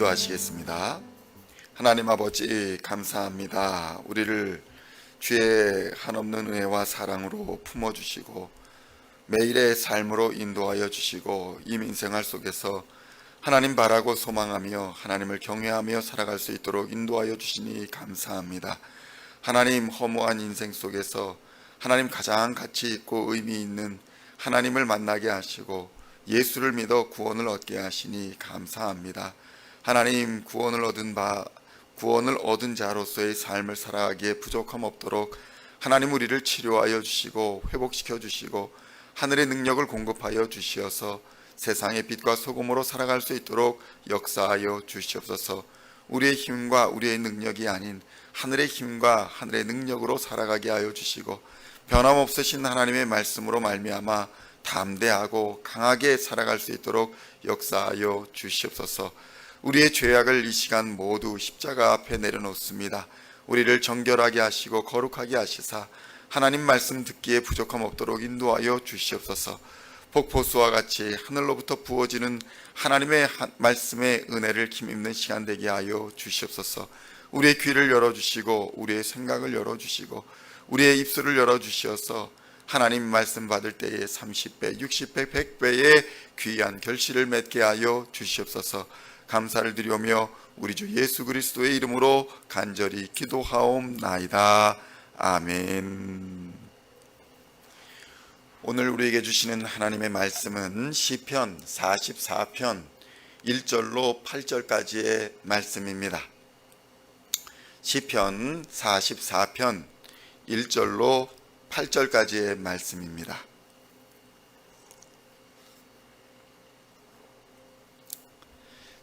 기도하시겠습니다. 하나님 아버지 감사합니다. 우리를 주의 한없는 은혜와 사랑으로 품어주시고 매일의 삶으로 인도하여 주시고 이 민생활 속에서 하나님 바라고 소망하며 하나님을 경외하며 살아갈 수 있도록 인도하여 주시니 감사합니다. 하나님, 허무한 인생 속에서 하나님 가장 가치 있고 의미 있는 하나님을 만나게 하시고 예수를 믿어 구원을 얻게 하시니 감사합니다. 하나님, 구원을 얻은 자로서의 삶을 살아가기에 부족함 없도록 하나님 우리를 치료하여 주시고 회복시켜 주시고 하늘의 능력을 공급하여 주시어서 세상의 빛과 소금으로 살아갈 수 있도록 역사하여 주시옵소서. 우리의 힘과 우리의 능력이 아닌 하늘의 힘과 하늘의 능력으로 살아가게 하여 주시고 변함없으신 하나님의 말씀으로 말미암아 담대하고 강하게 살아갈 수 있도록 역사하여 주시옵소서. 우리의 죄악을 이 시간 모두 십자가 앞에 내려놓습니다. 우리를 정결하게 하시고 거룩하게 하시사 하나님 말씀 듣기에 부족함 없도록 인도하여 주시옵소서. 폭포수와 같이 하늘로부터 부어지는 하나님의 말씀의 은혜를 힘입는 시간 되게 하여 주시옵소서. 우리의 귀를 열어주시고 우리의 생각을 열어주시고 우리의 입술을 열어주시어서 하나님 말씀 받을 때에 30배, 60배, 100배의 귀한 결실을 맺게 하여 주시옵소서. 감사를 드리오며 우리 주 예수 그리스도의 이름으로 간절히 기도하옵나이다. 아멘. 오늘 우리에게 주시는 하나님의 말씀은 시편 44편 1절로 8절까지의 말씀입니다. 시편 44편 1절로 8절까지의 말씀입니다.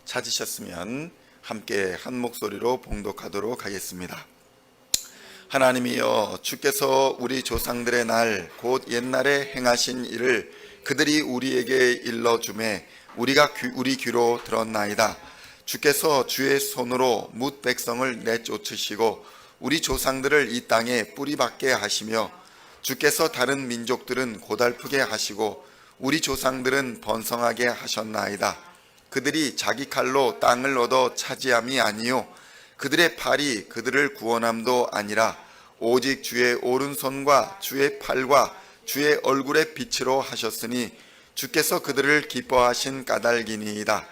찾으셨으면 함께 한 목소리로 봉독하도록 하겠습니다. 하나님이여, 주께서 우리 조상들의 날 곧 옛날에 행하신 일을 그들이 우리에게 일러주매 우리가 우리 귀로 들었나이다. 주께서 주의 손으로 뭇 백성을 내쫓으시고 우리 조상들을 이 땅에 뿌리박게 하시며 주께서 다른 민족들은 고달프게 하시고 우리 조상들은 번성하게 하셨나이다. 그들이 자기 칼로 땅을 얻어 차지함이 아니요 그들의 팔이 그들을 구원함도 아니라 오직 주의 오른손과 주의 팔과 주의 얼굴의 빛으로 하셨으니 주께서 그들을 기뻐하신 까닭이니이다.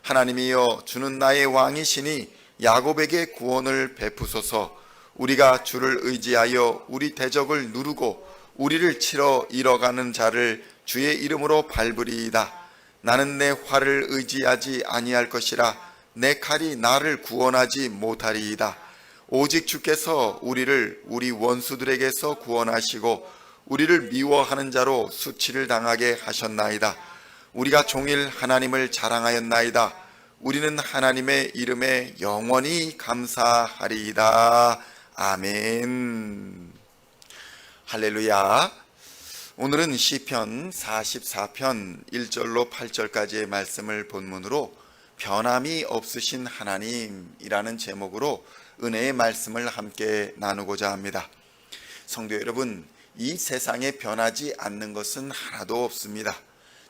하나님이여, 주는 나의 왕이시니 야곱에게 구원을 베푸소서. 우리가 주를 의지하여 우리 대적을 누르고 우리를 치러 잃어가는 자를 주의 이름으로 밟으리이다. 나는 내 활을 의지하지 아니할 것이라 내 칼이 나를 구원하지 못하리이다. 오직 주께서 우리를 우리 원수들에게서 구원하시고 우리를 미워하는 자로 수치를 당하게 하셨나이다. 우리가 종일 하나님을 자랑하였나이다. 우리는 하나님의 이름에 영원히 감사하리이다. 아멘. 할렐루야. 오늘은 시편 44편 1절로 8절까지의 말씀을 본문으로 변함이 없으신 하나님이라는 제목으로 은혜의 말씀을 함께 나누고자 합니다. 성도 여러분, 이 세상에 변하지 않는 것은 하나도 없습니다.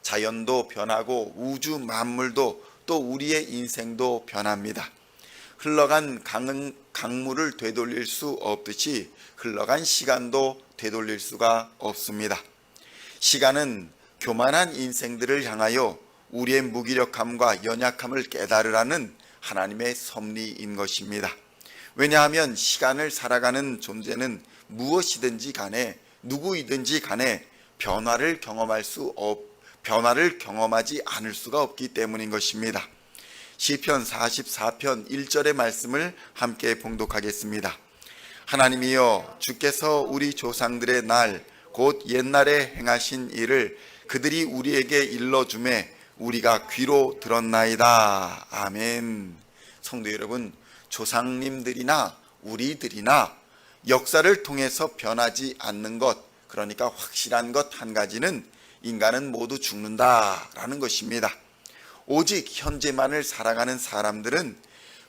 자연도 변하고 우주 만물도 또 우리의 인생도 변합니다. 흘러간 강물을 되돌릴 수 없듯이 흘러간 시간도 되돌릴 수가 없습니다. 시간은 교만한 인생들을 향하여 우리의 무기력함과 연약함을 깨달으라는 하나님의 섭리인 것입니다. 왜냐하면 시간을 살아가는 존재는 무엇이든지 간에 누구이든지 간에 변화를 경험하지 않을 수가 없기 때문인 것입니다. 시편 44편 1절의 말씀을 함께 봉독하겠습니다. 하나님이여, 주께서 우리 조상들의 날 곧 옛날에 행하신 일을 그들이 우리에게 일러주매 우리가 귀로 들었나이다. 아멘. 성도 여러분, 조상님들이나 우리들이나 역사를 통해서 변하지 않는 것, 그러니까 확실한 것 한 가지는 인간은 모두 죽는다라는 것입니다. 오직 현재만을 살아가는 사람들은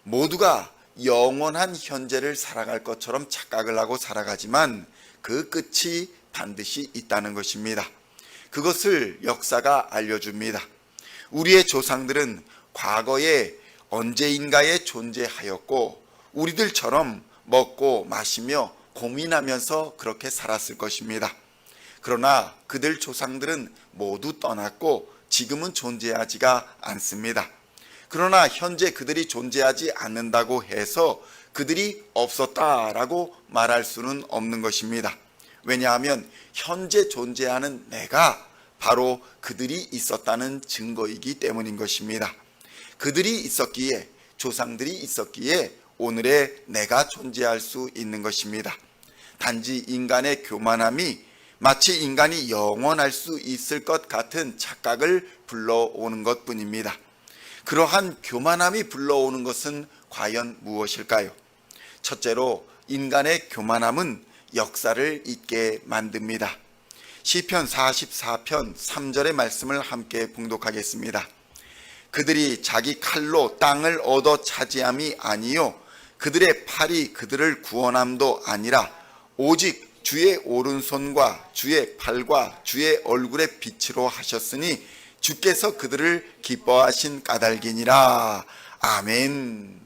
모두가 영원한 현재를 살아갈 것처럼 착각을 하고 살아가지만 그 끝이 반드시 있다는 것입니다. 그것을 역사가 알려줍니다. 우리의 조상들은 과거에 언제인가에 존재하였고 우리들처럼 먹고 마시며 고민하면서 그렇게 살았을 것입니다. 그러나 그들 조상들은 모두 떠났고 지금은 존재하지가 않습니다. 그러나 현재 그들이 존재하지 않는다고 해서 그들이 없었다라고 말할 수는 없는 것입니다. 왜냐하면 현재 존재하는 내가 바로 그들이 있었다는 증거이기 때문인 것입니다. 그들이 있었기에, 조상들이 있었기에 오늘의 내가 존재할 수 있는 것입니다. 단지 인간의 교만함이 마치 인간이 영원할 수 있을 것 같은 착각을 불러오는 것뿐입니다. 그러한 교만함이 불러오는 것은 과연 무엇일까요? 첫째로, 인간의 교만함은 역사를 잊게 만듭니다. 시편 44편 3절의 말씀을 함께 봉독하겠습니다. 그들이 자기 칼로 땅을 얻어 차지함이 아니요 그들의 팔이 그들을 구원함도 아니라 오직 주의 오른손과 주의 팔과 주의 얼굴의 빛으로 하셨으니 주께서 그들을 기뻐하신 까닭이니라. 아멘.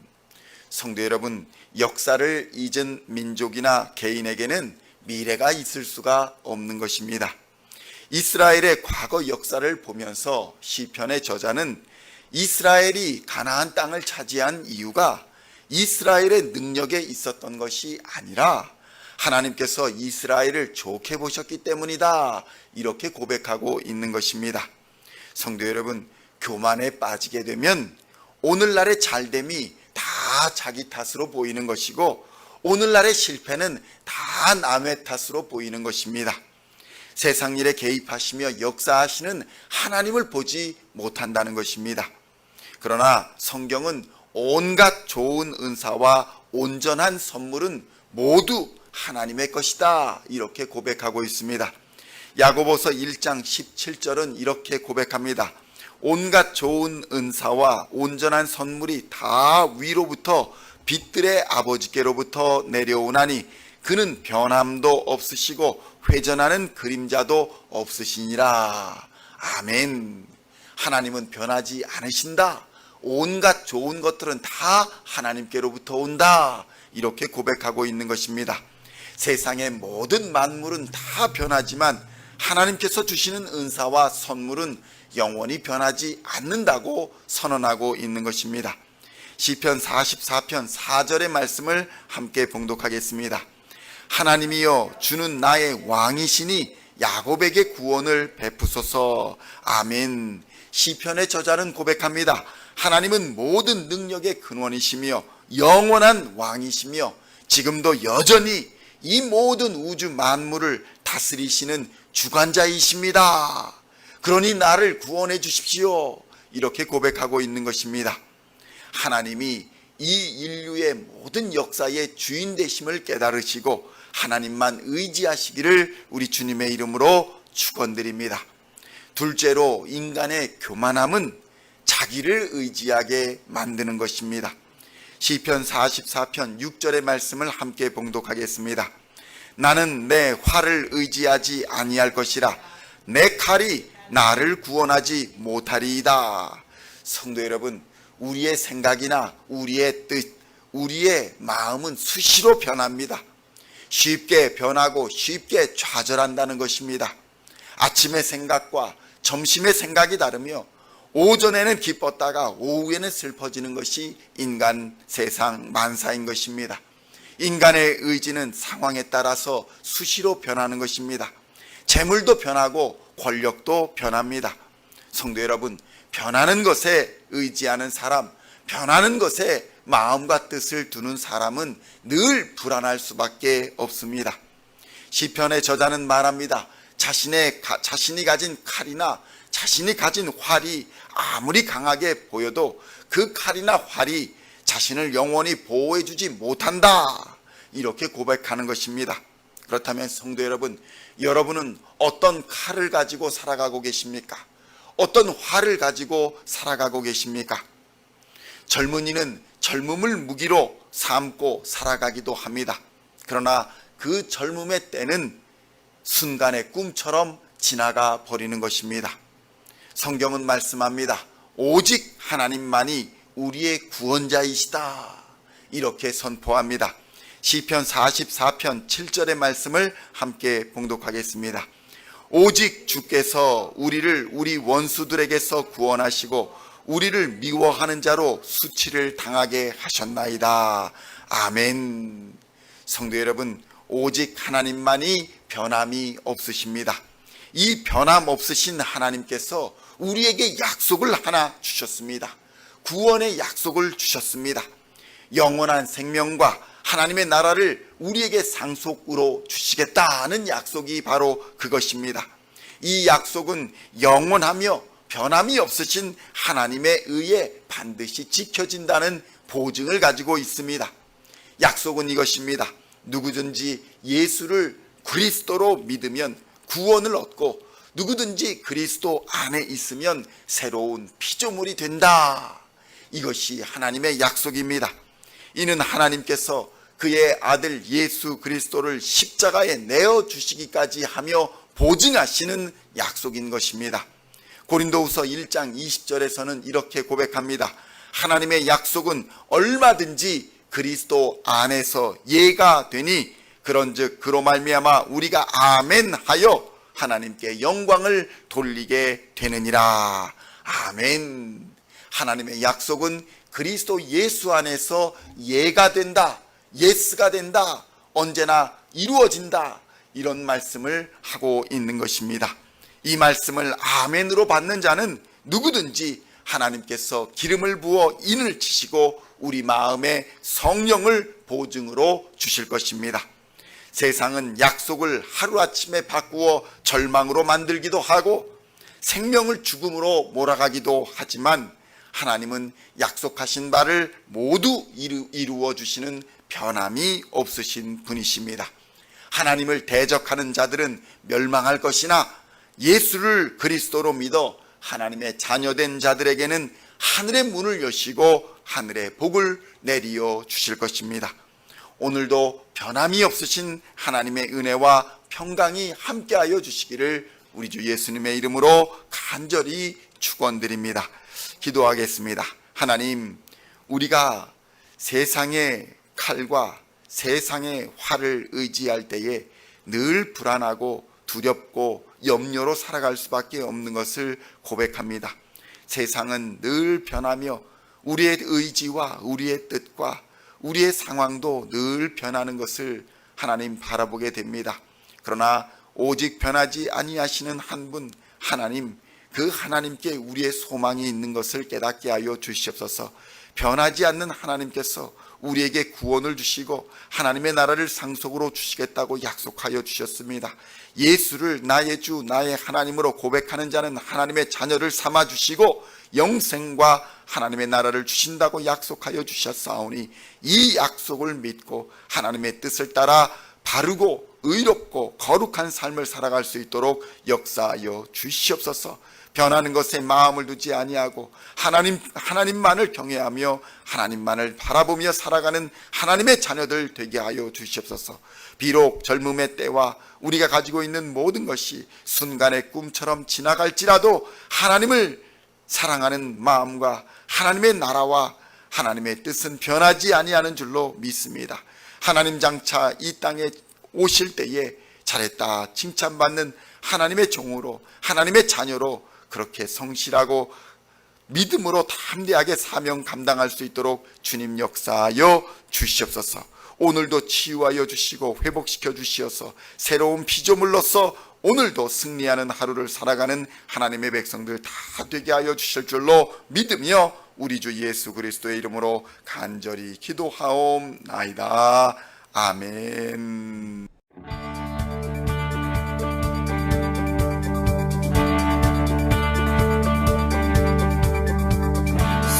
성도 여러분, 역사를 잊은 민족이나 개인에게는 미래가 있을 수가 없는 것입니다. 이스라엘의 과거 역사를 보면서 시편의 저자는 이스라엘이 가나안 땅을 차지한 이유가 이스라엘의 능력에 있었던 것이 아니라 하나님께서 이스라엘을 좋게 보셨기 때문이다, 이렇게 고백하고 있는 것입니다. 성도 여러분, 교만에 빠지게 되면 오늘날의 잘됨이 다 자기 탓으로 보이는 것이고 오늘날의 실패는 다 남의 탓으로 보이는 것입니다. 세상 일에 개입하시며 역사하시는 하나님을 보지 못한다는 것입니다. 그러나 성경은 온갖 좋은 은사와 온전한 선물은 모두 하나님의 것이다, 이렇게 고백하고 있습니다. 야고보서 1장 17절은 이렇게 고백합니다. 온갖 좋은 은사와 온전한 선물이 다 위로부터 빛들의 아버지께로부터 내려오나니 그는 변함도 없으시고 회전하는 그림자도 없으시니라. 아멘. 하나님은 변하지 않으신다. 온갖 좋은 것들은 다 하나님께로부터 온다, 이렇게 고백하고 있는 것입니다. 세상의 모든 만물은 다 변하지만 하나님께서 주시는 은사와 선물은 영원히 변하지 않는다고 선언하고 있는 것입니다. 시편 44편 4절의 말씀을 함께 봉독하겠습니다. 하나님이여, 주는 나의 왕이시니 야곱에게 구원을 베푸소서. 아멘. 시편의 저자는 고백합니다. 하나님은 모든 능력의 근원이시며 영원한 왕이시며 지금도 여전히 이 모든 우주 만물을 다스리시는 주관자이십니다. 그러니 나를 구원해 주십시오, 이렇게 고백하고 있는 것입니다. 하나님이 이 인류의 모든 역사의 주인 되심을 깨달으시고 하나님만 의지하시기를 우리 주님의 이름으로 축원드립니다. 둘째로, 인간의 교만함은 자기를 의지하게 만드는 것입니다. 시편 44편 6절의 말씀을 함께 봉독하겠습니다. 나는 내 활을 의지하지 아니할 것이라 내 칼이 나를 구원하지 못하리이다. 성도 여러분, 우리의 생각이나 우리의 뜻, 우리의 마음은 수시로 변합니다. 쉽게 변하고 쉽게 좌절한다는 것입니다. 아침의 생각과 점심의 생각이 다르며 오전에는 기뻤다가 오후에는 슬퍼지는 것이 인간 세상 만사인 것입니다. 인간의 의지는 상황에 따라서 수시로 변하는 것입니다. 재물도 변하고 권력도 변합니다. 성도 여러분, 변하는 것에 의지하는 사람, 변하는 것에 마음과 뜻을 두는 사람은 늘 불안할 수밖에 없습니다. 시편의 저자는 말합니다. 자신이 가진 칼이나 자신이 가진 활이 아무리 강하게 보여도 그 칼이나 활이 자신을 영원히 보호해 주지 못한다, 이렇게 고백하는 것입니다. 그렇다면 성도 여러분, 여러분은 어떤 칼을 가지고 살아가고 계십니까? 어떤 활을 가지고 살아가고 계십니까? 젊은이는 젊음을 무기로 삼고 살아가기도 합니다. 그러나 그 젊음의 때는 순간의 꿈처럼 지나가 버리는 것입니다. 성경은 말씀합니다. 오직 하나님만이 우리의 구원자이시다, 이렇게 선포합니다. 시편 44편 7절의 말씀을 함께 봉독하겠습니다. 오직 주께서 우리를 우리 원수들에게서 구원하시고 우리를 미워하는 자로 수치를 당하게 하셨나이다. 아멘. 성도 여러분, 오직 하나님만이 변함이 없으십니다. 이 변함 없으신 하나님께서 우리에게 약속을 하나 주셨습니다. 구원의 약속을 주셨습니다. 영원한 생명과 하나님의 나라를 우리에게 상속으로 주시겠다는 약속이 바로 그것입니다. 이 약속은 영원하며 변함이 없으신 하나님에 의해 반드시 지켜진다는 보증을 가지고 있습니다. 약속은 이것입니다. 누구든지 예수를 그리스도로 믿으면 구원을 얻고 누구든지 그리스도 안에 있으면 새로운 피조물이 된다. 이것이 하나님의 약속입니다. 이는 하나님께서 그의 아들 예수 그리스도를 십자가에 내어주시기까지 하며 보증하시는 약속인 것입니다. 고린도후서 1장 20절에서는 이렇게 고백합니다. 하나님의 약속은 얼마든지 그리스도 안에서 예가 되니 그런즉 그로 말미암아 우리가 아멘하여 하나님께 영광을 돌리게 되느니라. 아멘. 하나님의 약속은 그리스도 예수 안에서 예가 된다, 예스가 된다, 언제나 이루어진다, 이런 말씀을 하고 있는 것입니다. 이 말씀을 아멘으로 받는 자는 누구든지 하나님께서 기름을 부어 인을 치시고 우리 마음에 성령을 보증으로 주실 것입니다. 세상은 약속을 하루아침에 바꾸어 절망으로 만들기도 하고 생명을 죽음으로 몰아가기도 하지만 하나님은 약속하신 바를 모두 이루어 주시는 변함이 없으신 분이십니다. 하나님을 대적하는 자들은 멸망할 것이나 예수를 그리스도로 믿어 하나님의 자녀된 자들에게는 하늘의 문을 여시고 하늘의 복을 내리어 주실 것입니다. 오늘도 변함이 없으신 하나님의 은혜와 평강이 함께하여 주시기를 우리 주 예수님의 이름으로 간절히 축원드립니다. 기도하겠습니다. 하나님, 우리가 세상의 칼과 세상의 활을 의지할 때에 늘 불안하고 두렵고 염려로 살아갈 수밖에 없는 것을 고백합니다. 세상은 늘 변하며 우리의 의지와 우리의 뜻과 우리의 상황도 늘 변하는 것을 하나님 바라보게 됩니다. 그러나 오직 변하지 아니하시는 한 분 하나님, 그 하나님께 우리의 소망이 있는 것을 깨닫게 하여 주시옵소서. 변하지 않는 하나님께서 우리에게 구원을 주시고 하나님의 나라를 상속으로 주시겠다고 약속하여 주셨습니다. 예수를 나의 주 나의 하나님으로 고백하는 자는 하나님의 자녀를 삼아 주시고 영생과 하나님의 나라를 주신다고 약속하여 주셨사오니 이 약속을 믿고 하나님의 뜻을 따라 바르고 의롭고 거룩한 삶을 살아갈 수 있도록 역사하여 주시옵소서. 변하는 것에 마음을 두지 아니하고 하나님만을 경외하며 하나님만을 바라보며 살아가는 하나님의 자녀들 되게 하여 주시옵소서. 비록 젊음의 때와 우리가 가지고 있는 모든 것이 순간의 꿈처럼 지나갈지라도 하나님을 사랑하는 마음과 하나님의 나라와 하나님의 뜻은 변하지 아니하는 줄로 믿습니다. 하나님 장차 이 땅에 오실 때에 잘했다 칭찬받는 하나님의 종으로 하나님의 자녀로 그렇게 성실하고 믿음으로 담대하게 사명 감당할 수 있도록 주님 역사하여 주시옵소서. 오늘도 치유하여 주시고 회복시켜 주시어서 새로운 피조물로서 오늘도 승리하는 하루를 살아가는 하나님의 백성들 다 되게 하여 주실 줄로 믿으며 우리 주 예수 그리스도의 이름으로 간절히 기도하옵나이다. 아멘.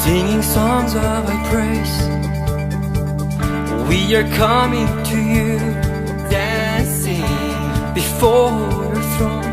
Singing songs of our praise, we are coming to you, dancing before your throne.